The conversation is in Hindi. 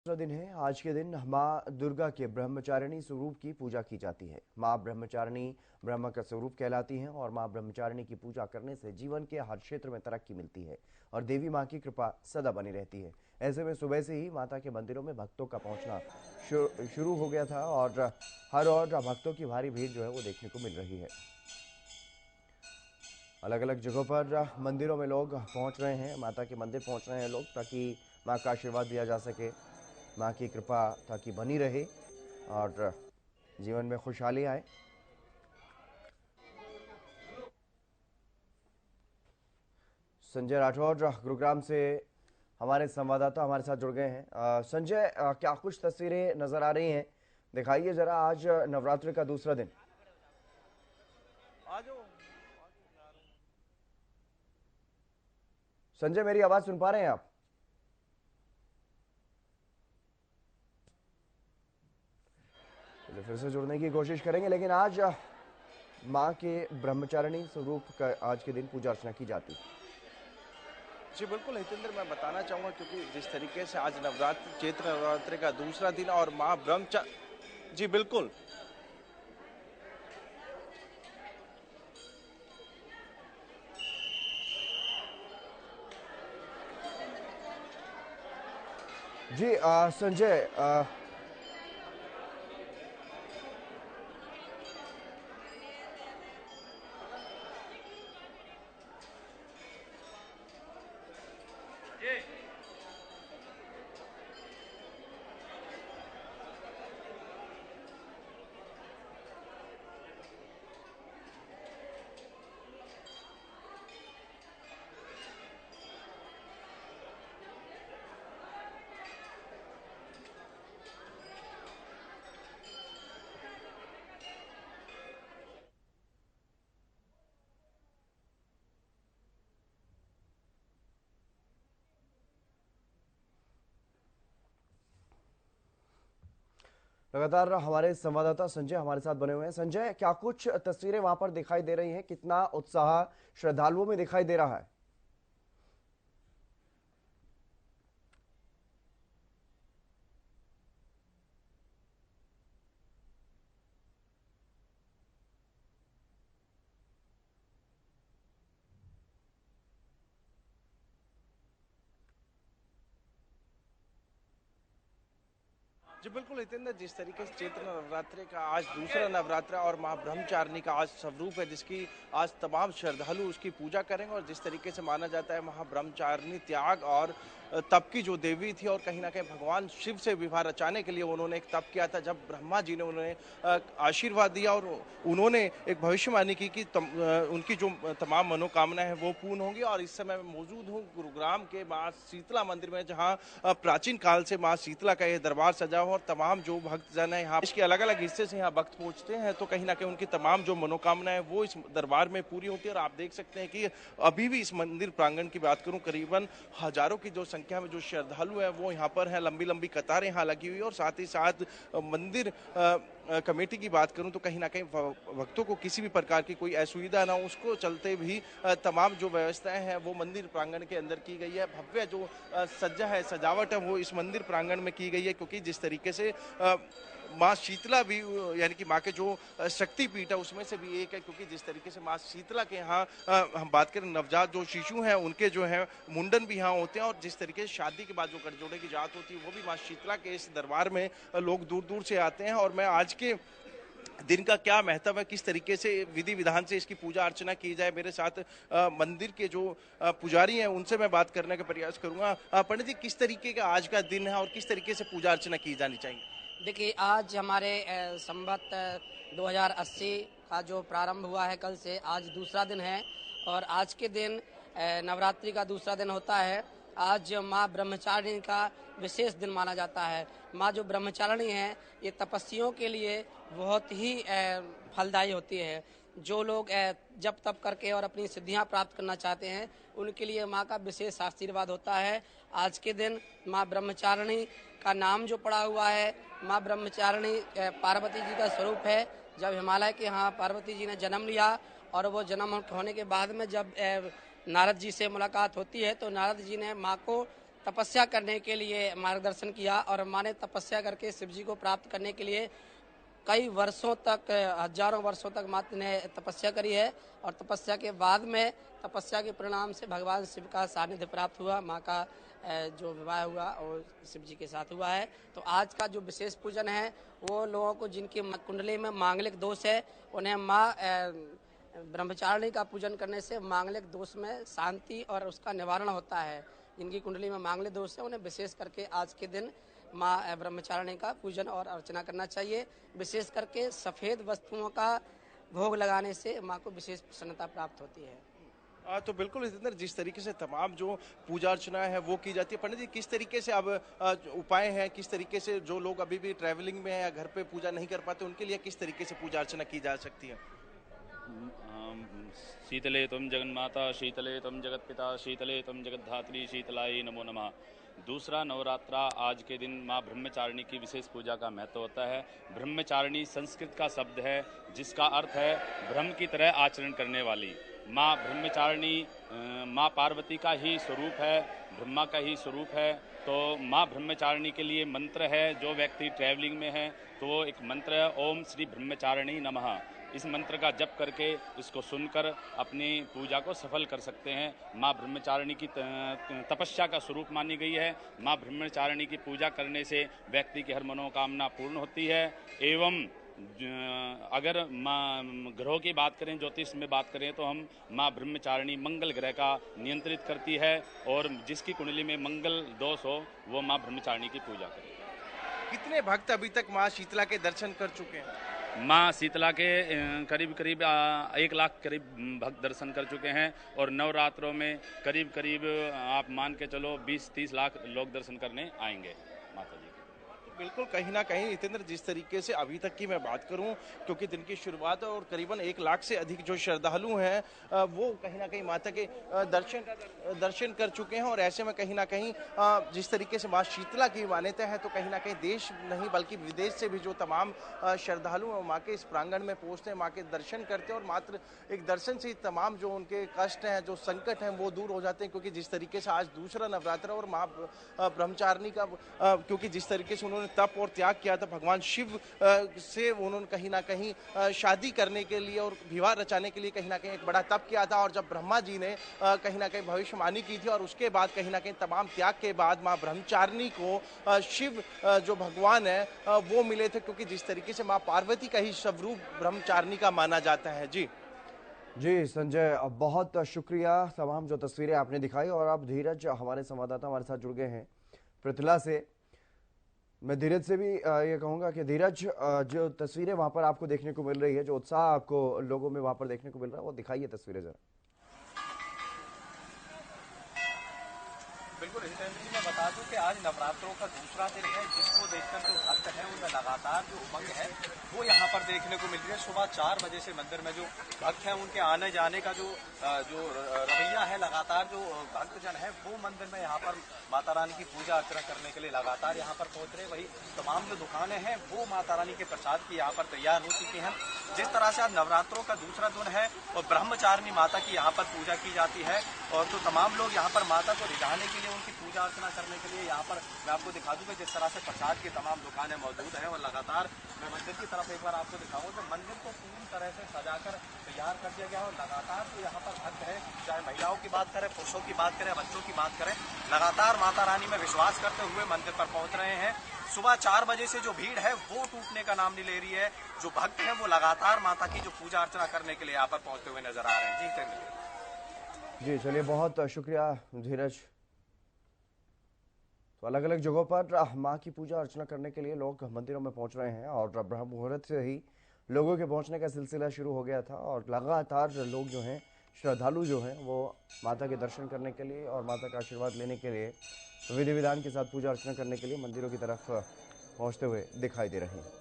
दूसरा दिन है। आज के दिन माँ दुर्गा के ब्रह्मचारिणी स्वरूप की पूजा की जाती है। माँ ब्रह्मचारिणी ब्रह्म का स्वरूप कहलाती हैं और माँ ब्रह्मचारिणी की पूजा करने से जीवन के हर क्षेत्र में तरक्की मिलती है और देवी माँ की कृपा सदा बनी रहती है। ऐसे में सुबह से ही माता के मंदिरों में भक्तों का पहुंचना शुरू हो गया था और हर ओर भक्तों की भारी भीड़ जो है वो देखने को मिल रही है। अलग अलग जगहों पर मंदिरों में लोग पहुंच रहे हैं, माता के मंदिर पहुंच रहे हैं लोग, ताकि माँ का आशीर्वाद दिया जा सके, माँ की कृपा ताकि बनी रहे और जीवन में खुशहाली आए। संजय राठौर गुरुग्राम से हमारे संवाददाता हमारे साथ जुड़ गए हैं। संजय, क्या कुछ तस्वीरें नजर आ रही हैं? दिखाइए जरा, आज नवरात्रि का दूसरा दिन। संजय, मेरी आवाज सुन पा रहे हैं आप? चलिए फिर से जुड़ने की कोशिश करेंगे, लेकिन आज माँ के ब्रह्मचारिणी स्वरूप का आज के दिन पूजा अर्चना की जाती है। जी बिल्कुल हितेंद्र, मैं बताना चाहूँगा क्योंकि जिस तरीके से आज चैत्र नवरात्रि का दूसरा दिन और माँ जी बिल्कुल। जी संजय, लगातार हमारे संवाददाता संजय हमारे साथ बने हुए हैं। संजय, क्या कुछ तस्वीरें वहां पर दिखाई दे रही हैं? कितना उत्साह श्रद्धालुओं में दिखाई दे रहा है? जी बिल्कुल हितेंद्र, जिस तरीके से चैत्र नवरात्रि का आज दूसरा नवरात्र और माँ ब्रह्मचारिणी का आज स्वरूप है, जिसकी आज तमाम श्रद्धालु उसकी पूजा करेंगे और जिस तरीके से माना जाता है महा ब्रह्मचारिणी त्याग और तप की जो देवी थी और कहीं ना कहीं भगवान शिव से विवाह रचाने के लिए उन्होंने एक तप किया था, जब ब्रह्मा जी ने उन्हें आशीर्वाद दिया और उन्होंने एक भविष्यवाणी की कि उनकी जो तमाम मनोकामनाएं हैं वो पूर्ण होंगी। और इस समय मैं मौजूद हूँ गुरुग्राम के माँ शीतला मंदिर में, जहाँ प्राचीन काल से माँ शीतला का ये दरबार सजा हुआ और तमाम जो भक्तजन है यहाँ इसके अलग अलग हिस्से से यहाँ भक्त पहुंचते हैं, तो कहीं ना कहीं उनकी तमाम जो मनोकामनाएं वो इस दरबार में पूरी होती है। और आप देख सकते हैं कि अभी भी इस मंदिर प्रांगण की बात करूं, करीबन हजारों की जो संख्या में जो श्रद्धालु हैं वो यहाँ पर हैं, लंबी लंबी कतारें यहाँ लगी हुई है। और साथ ही साथ मंदिर कमेटी की बात करूं तो कहीं ना कहीं भक्तों को किसी भी प्रकार की कोई असुविधा ना हो उसको चलते भी तमाम जो व्यवस्थाएं हैं वो मंदिर प्रांगण के अंदर की गई है। भव्य जो सज्जा है, सजावट है, वो इस मंदिर प्रांगण में की गई है, क्योंकि जिस तरीके से माँ शीतला भी यानी कि माँ के जो शक्तिपीठ है उसमें से भी एक है, क्योंकि जिस तरीके से माँ शीतला के यहाँ हम बात करें नवजात जो शिशु हैं उनके जो है मुंडन भी यहाँ होते हैं, और जिस तरीके से शादी के बाद जो गठजोड़े की जात होती है वो भी माँ शीतला के इस दरबार में लोग दूर दूर से आते हैं। और मैं आज के दिन का क्या महत्व है, किस तरीके से विधि विधान से इसकी पूजा अर्चना की जाए, मेरे साथ मंदिर के जो पुजारी हैं उनसे मैं बात करने का प्रयास करूंगा। पंडित जी, किस तरीके का आज का दिन है और किस तरीके से पूजा अर्चना की जानी चाहिए? देखिए, आज हमारे संवत 2080 का जो प्रारंभ हुआ है, कल से आज दूसरा दिन है और आज के दिन नवरात्रि का दूसरा दिन होता है। आज माँ ब्रह्मचारिणी का विशेष दिन माना जाता है। माँ जो ब्रह्मचारिणी हैं ये तपस्वियों के लिए बहुत ही फलदायी होती है। जो लोग जप तप करके और अपनी सिद्धियां प्राप्त करना चाहते हैं उनके लिए माँ का विशेष आशीर्वाद होता है। आज के दिन माँ ब्रह्मचारिणी का नाम जो पड़ा हुआ है, माँ ब्रह्मचारिणी पार्वती जी का स्वरूप है। जब हिमालय के यहाँ पार्वती जी ने जन्म लिया और वो जन्म होने के बाद में जब नारद जी से मुलाकात होती है तो नारद जी ने माँ को तपस्या करने के लिए मार्गदर्शन किया और माँ ने तपस्या करके शिव जी को प्राप्त करने के लिए कई वर्षों तक, हजारों वर्षों तक माँ ने तपस्या करी है और तपस्या के बाद में, तपस्या के परिणाम से भगवान शिव का सानिध्य प्राप्त हुआ। माँ का जो विवाह हुआ और शिव जी के साथ हुआ है। तो आज का जो विशेष पूजन है वो लोगों को जिनकी कुंडली में मांगलिक दोष है उन्हें माँ ब्रह्मचारिणी का पूजन करने से मांगलिक दोष में शांति और उसका निवारण होता है। जिनकी कुंडली में मांगलिक दोष है उन्हें विशेष करके आज के दिन माँ ब्रह्मचारिणी का पूजन और अर्चना करना चाहिए। विशेष करके सफ़ेद वस्तुओं का भोग लगाने से माँ को विशेष प्रसन्नता प्राप्त होती है। तो बिल्कुल हितेंद्र, जिस तरीके से तमाम जो पूजा अर्चना है वो की जाती है, पंडित जी किस तरीके से अब उपाय हैं, किस तरीके से जो लोग अभी भी ट्रैवलिंग में है या घर पे पूजा नहीं कर पाते उनके लिए किस तरीके से पूजा अर्चना की जा सकती है? शीतले त्वं जगन्माता, शीतले त्वं जगत्पिता, शीतले त्वं जगद्धात्री, शीतलाय नमो नमः। दूसरा नवरात्रा आज के दिन माँ ब्रह्मचारिणी की विशेष पूजा का महत्व होता है। ब्रह्मचारिणी संस्कृत का शब्द है जिसका अर्थ है ब्रह्म की तरह आचरण करने वाली। माँ ब्रह्मचारिणी माँ पार्वती का ही स्वरूप है, ब्रह्मा का ही स्वरूप है। तो माँ ब्रह्मचारिणी के लिए मंत्र है, जो व्यक्ति ट्रैवलिंग में है तो वो एक मंत्र है, ओम श्री ब्रह्मचारिणी नमः। इस मंत्र का जप करके इसको सुनकर अपनी पूजा को सफल कर सकते हैं। माँ ब्रह्मचारिणी की तपस्या का स्वरूप मानी गई है। माँ ब्रह्मचारिणी की पूजा करने से व्यक्ति की हर मनोकामना पूर्ण होती है। एवं अगर माँ ग्रहों की बात करें, ज्योतिष में बात करें तो हम माँ ब्रह्मचारिणी मंगल ग्रह का नियंत्रित करती है और जिसकी कुंडली में मंगल दोष हो वो माँ ब्रह्मचारिणी की पूजा करे। कितने भक्त अभी तक माँ शीतला के दर्शन कर चुके हैं? माँ शीतला के करीब 1 लाख करीब भक्त दर्शन कर चुके हैं और नवरात्रों में करीब आप मान के चलो 20-30 लाख लोग दर्शन करने आएंगे माता जी। बिल्कुल, कहीं ना कहीं हितेंद्र, जिस तरीके से अभी तक की मैं बात करूं, क्योंकि दिन की शुरुआत है और करीबन 1 लाख से अधिक जो श्रद्धालु हैं वो कहीं ना कहीं माता के दर्शन कर चुके हैं। और ऐसे में कहीं ना कहीं जिस तरीके से माँ शीतला की मान्यता है तो कहीं ना कहीं देश नहीं बल्कि विदेश से भी जो तमाम श्रद्धालु हैं माँ के इस प्रांगण में पहुँचते हैं, माँ के दर्शन करते हैं और मात्र एक दर्शन से ही तमाम जो उनके कष्ट हैं, जो संकट हैं वो दूर हो जाते हैं। क्योंकि जिस तरीके से आज दूसरा नवरात्र और माँ ब्रह्मचारिणी का क्योंकि जिस तरीके से उन्होंने तप और त्याग किया था, भगवान शिव से उन्होंने कहीं ना कहीं शादी करने के लिए और विवाह रचाने के लिए कहीं ना कहीं एक बड़ा तप किया था। और जब ब्रह्मा जी ने कहीं ना कहीं भविष्यवाणी की थी और उसके बाद कहीं ना कहीं तमाम त्याग के बाद माँ ब्रह्मचारिणी को शिव जो भगवान है वो मिले थे। क्योंकि जिस तरीके से माँ पार्वती का ही स्वरूप ब्रह्मचारिणी का माना जाता है। जी संजय, बहुत शुक्रिया। तमाम जो तस्वीरें आपने दिखाई और आप धीरज हमारे संवाददाता हमारे साथ जुड़ गए हैं पृथला से। मैं धीरज से भी ये कहूँगा कि धीरज, जो तस्वीरें वहाँ पर आपको देखने को मिल रही है, जो उत्साह आपको लोगों में वहाँ पर देखने को मिल रहा है, वो दिखाइए तस्वीरें जरा। बिल्कुल हितेंद्र जी, मैं बता दूं कि आज नवरात्रों का दूसरा दिन है, जिसको देखकर जो भक्त हैं उनमें लगातार जो उमंग है वो यहाँ पर देखने को मिल रही है। सुबह 4 बजे से मंदिर में जो भक्त हैं उनके आने जाने का जो रवैया है, लगातार जो भक्तजन है वो मंदिर में यहाँ पर माता रानी की पूजा अर्चना करने के लिए लगातार यहाँ पर पहुँच रहे। वही तमाम जो दुकानें हैं वो माता रानी के प्रसाद की यहाँ पर तैयार हो चुकी हैं। जिस तरह से आज नवरात्रों का दूसरा दिन है और ब्रह्मचारिणी माता की यहाँ पर पूजा की जाती है और तो तमाम लोग यहाँ पर माता को रिझाने के लिए, उनकी पूजा अर्चना करने के लिए यहाँ पर मैं आपको दिखा दूं कि जिस तरह से प्रसाद की तमाम दुकानें मौजूद हैं। और लगातार मैं मंदिर की तरफ एक बार आपको दिखाऊं तो मंदिर को पूरी तरह से सजाकर तैयार कर दिया गया है और लगातार जो यहाँ पर भक्त है, चाहे महिलाओं की बात करें, पुरुषों की बात करें, बच्चों की बात करें, लगातार माता रानी में विश्वास करते हुए मंदिर पर पहुंच रहे हैं। सुबह 4 बजे से जो भीड़ है वो टूटने का नाम नहीं ले रही है। जो भक्त हैं वो लगातार माता की जो पूजा अर्चना करने के लिए यहाँ पर पहुंचते हुए नजर आ रहे हैं। जी चलिए, बहुत शुक्रिया धीरज। तो अलग अलग जगहों पर माँ की पूजा अर्चना करने के लिए लोग मंदिरों में पहुंच रहे हैं और ब्रह्म मुहूर्त से ही लोगों के पहुंचने का सिलसिला शुरू हो गया था और लगातार लोग जो हैं, श्रद्धालु जो हैं, वो माता के दर्शन करने के लिए और माता का आशीर्वाद लेने के लिए विधि विधान के साथ पूजा अर्चना करने के लिए मंदिरों की तरफ पहुंचते हुए दिखाई दे रहे हैं।